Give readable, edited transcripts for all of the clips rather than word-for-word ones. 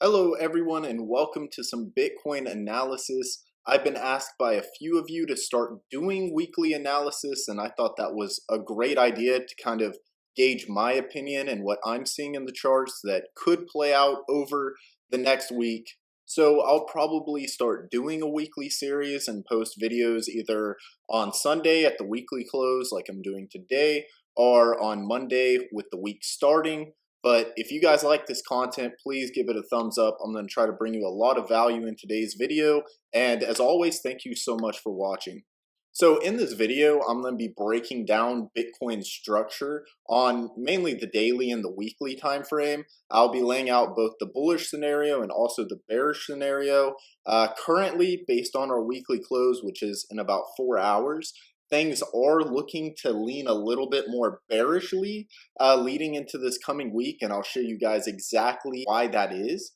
Hello everyone and welcome to some Bitcoin analysis. I've been asked by a few of you to start doing weekly analysis, and I thought that was a great idea to kind of gauge my opinion and what I'm seeing in the charts that could play out over the next week. So I'll probably start doing a weekly series and post videos either on Sunday at the weekly close like I'm doing today, or on Monday with the week starting. But if you guys like this content, please give it a thumbs up. I'm going to try to bring you a lot of value in today's video. And as always, thank you so much for watching. So in this video, I'm going to be breaking down Bitcoin's structure on mainly the daily and the weekly time frame. I'll be laying out both the bullish scenario and also the bearish scenario. Currently, based on our weekly close, which is in about 4 hours, things are looking to lean a little bit more bearishly leading into this coming week, and I'll show you guys exactly why that is.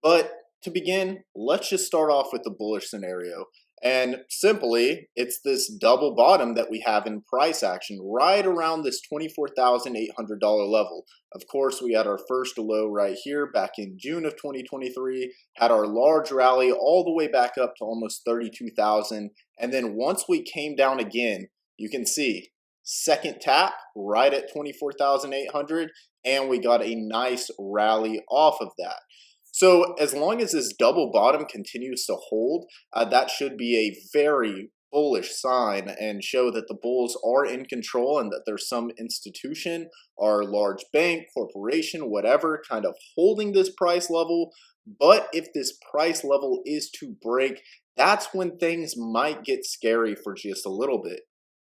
But to begin, let's just start off with the bullish scenario. And simply, it's this double bottom that we have in price action right around this $24,800 level. Of course, we had our first low right here back in June of 2023, had our large rally all the way back up to almost 32,000. And then once we came down again, you can see second tap right at 24,800, and we got a nice rally off of that. So as long as this double bottom continues to hold, that should be a very bullish sign and show that the bulls are in control and that there's some institution or large bank, corporation, whatever, kind of holding this price level. But if this price level is to break, that's when things might get scary for just a little bit.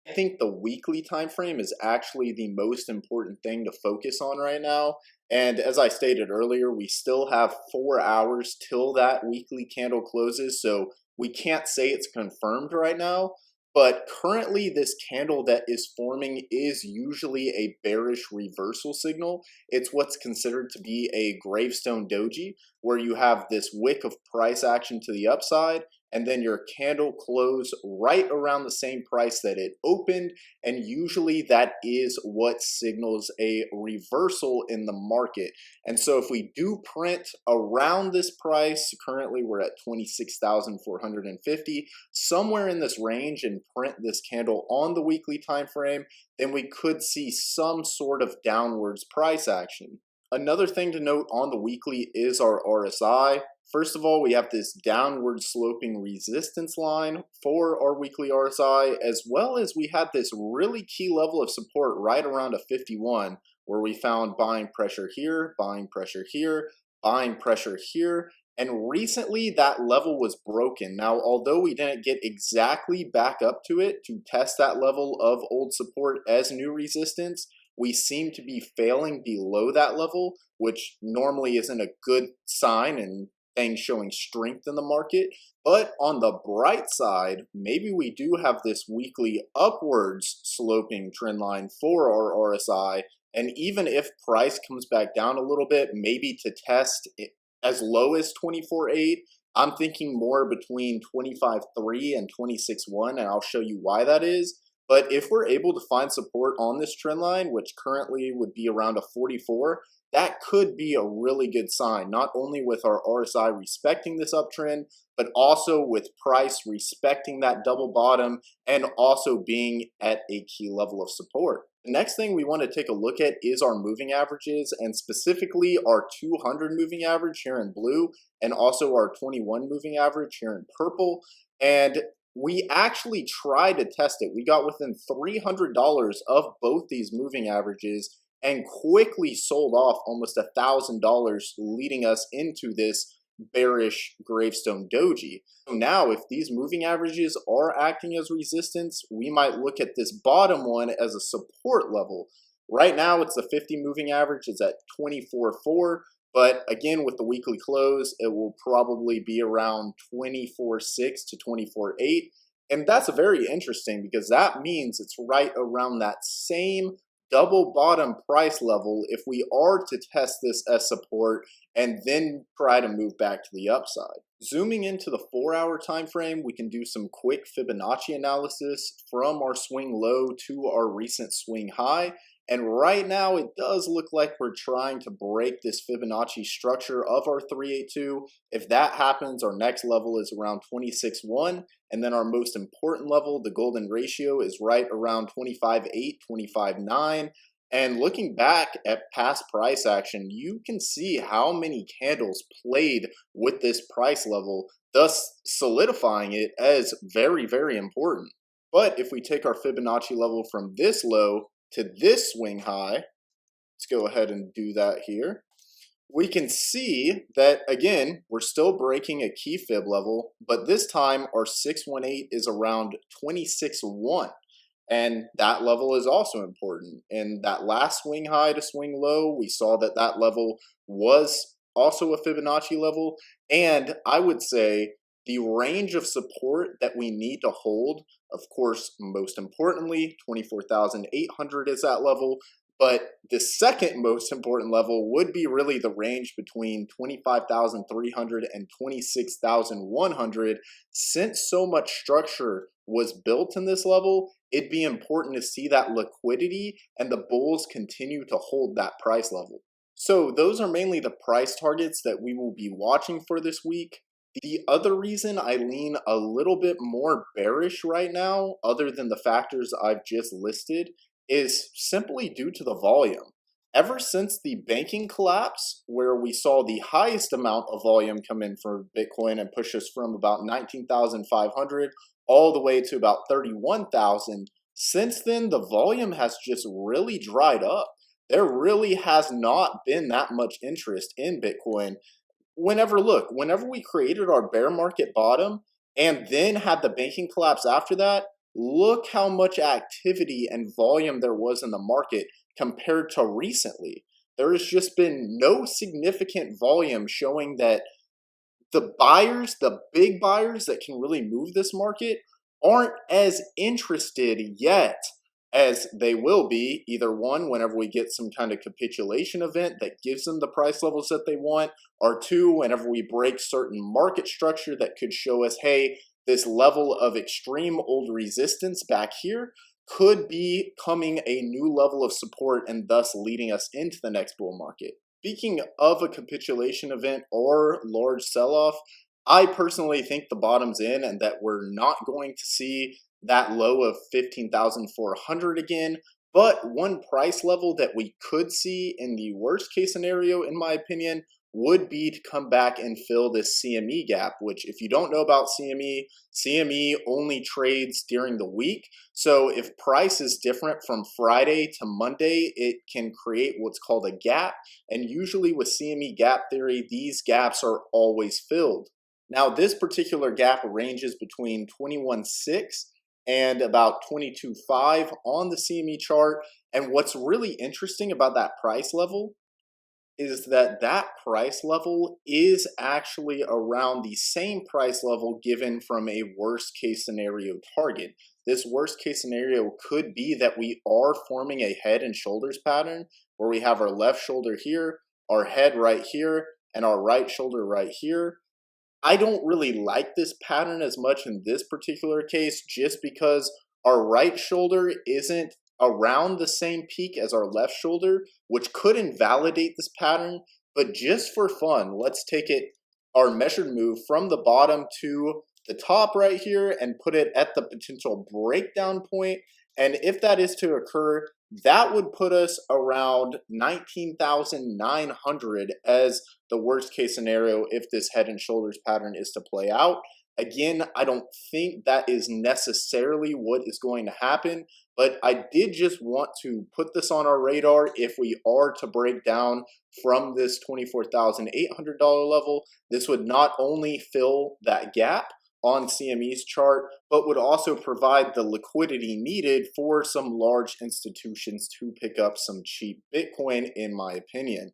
I think the weekly time frame is actually the most important thing to focus on right now. And as I stated earlier, we still have 4 hours till that weekly candle closes, so we can't say it's confirmed right now. But currently, this candle that is forming is usually a bearish reversal signal. It's what's considered to be a gravestone doji, where you have this wick of price action to the upside, and then your candle close right around the same price that it opened, and usually that is what signals a reversal in the market. And so if we do print around this price, currently we're at 26,450, somewhere in this range, and print this candle on the weekly time frame, then we could see some sort of downwards price action. Another thing to note on the weekly is our RSI. First of all, we have this downward sloping resistance line for our weekly RSI, as well as we had this really key level of support right around a 51, where we found buying pressure here, buying pressure here, buying pressure here, and recently that level was broken. Now, although we didn't get exactly back up to it to test that level of old support as new resistance, we seem to be failing below that level, which normally isn't a good sign and things showing strength in the market. But on the bright side, maybe we do have this weekly upwards sloping trend line for our RSI. And even if price comes back down a little bit, maybe to test it as low as 24.8, I'm thinking more between 25.3 and 26.1, and I'll show you why that is. But if we're able to find support on this trend line, which currently would be around a 44, that could be a really good sign, not only with our RSI respecting this uptrend, but also with price respecting that double bottom and also being at a key level of support. The next thing we want to take a look at is our moving averages, and specifically our 200 moving average here in blue and also our 21 moving average here in purple. And we actually tried to test it. We got within $300 of both these moving averages and quickly sold off almost $1,000, leading us into this bearish gravestone doji. So now, if these moving averages are acting as resistance, we might look at this bottom one as a support level. Right now, it's the 50 moving average. It's at 24.4. But again, with the weekly close, it will probably be around 24.6 to 24.8. And that's very interesting because that means it's right around that same double bottom price level if we are to test this as support and then try to move back to the upside. Zooming into the 4-hour time frame, we can do some quick Fibonacci analysis from our swing low to our recent swing high. And right now, it does look like we're trying to break this Fibonacci structure of our 382. If that happens, our next level is around 26.1. And then our most important level, the golden ratio, is right around 25.8, 25.9. And looking back at past price action, you can see how many candles played with this price level, thus solidifying it as very, very important. But if we take our Fibonacci level from this low to this swing high, let's go ahead and do that here. We can see that, again, we're still breaking a key fib level, but this time our 618 is around 26.1. And that level is also important. And that last swing high to swing low, we saw that that level was also a Fibonacci level. And I would say the range of support that we need to hold, of course, most importantly, 24,800 is that level. But the second most important level would be really the range between 25,300 and 26,100. Since so much structure was built in this level, it'd be important to see that liquidity and the bulls continue to hold that price level. So those are mainly the price targets that we will be watching for this week. The other reason I lean a little bit more bearish right now, other than the factors I've just listed, is simply due to the volume. Ever since the banking collapse, where we saw the highest amount of volume come in for Bitcoin and push us from about 19,500 all the way to about 31,000, since then the volume has just really dried up. There really has not been that much interest in Bitcoin. Whenever we created our bear market bottom and then had the banking collapse after that, look how much activity and volume there was in the market compared to recently. There has just been no significant volume, showing that the buyers, the big buyers that can really move this market, aren't as interested yet as they will be. Either one, whenever we get some kind of capitulation event that gives them the price levels that they want, or two, whenever we break certain market structure that could show us, hey, this level of extreme old resistance back here could be coming a new level of support and thus leading us into the next bull market. Speaking of a capitulation event or large sell-off, I personally think the bottom's in and that we're not going to see that low of 15,400 again. But one price level that we could see in the worst case scenario, in my opinion, would be to come back and fill this CME gap, which, if you don't know about CME only trades during the week. So if price is different from Friday to Monday, it can create what's called a gap. And usually with CME gap theory, these gaps are always filled. Now, this particular gap ranges between 21.6 and about 22.5 on the CME chart. And what's really interesting about that price level is that that price level is actually around the same price level given from a worst case scenario target. This worst case scenario could be that we are forming a head and shoulders pattern where we have our left shoulder here, our head right here, and our right shoulder right here. I don't really like this pattern as much in this particular case, just because our right shoulder isn't around the same peak as our left shoulder, which could invalidate this pattern. But just for fun, let's take our measured move from the bottom to the top right here and put it at the potential breakdown point. And if that is to occur, that would put us around 19,900 as the worst case scenario if this head and shoulders pattern is to play out. Again, I don't think that is necessarily what is going to happen, but I did just want to put this on our radar. If we are to break down from this $24,800 level, this would not only fill that gap on CME's chart, but would also provide the liquidity needed for some large institutions to pick up some cheap Bitcoin, in my opinion.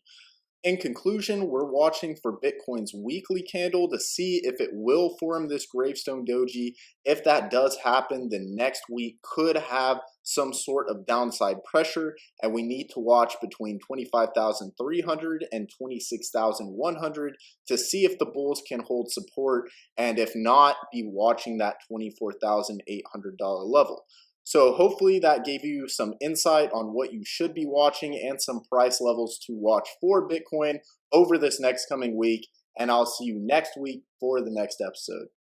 In conclusion, we're watching for Bitcoin's weekly candle to see if it will form this gravestone doji. If that does happen, then next week could have some sort of downside pressure, and we need to watch between 25,300 and 26,100 to see if the bulls can hold support, and if not, be watching that $24,800 level. So hopefully that gave you some insight on what you should be watching and some price levels to watch for Bitcoin over this next coming week. And I'll see you next week for the next episode.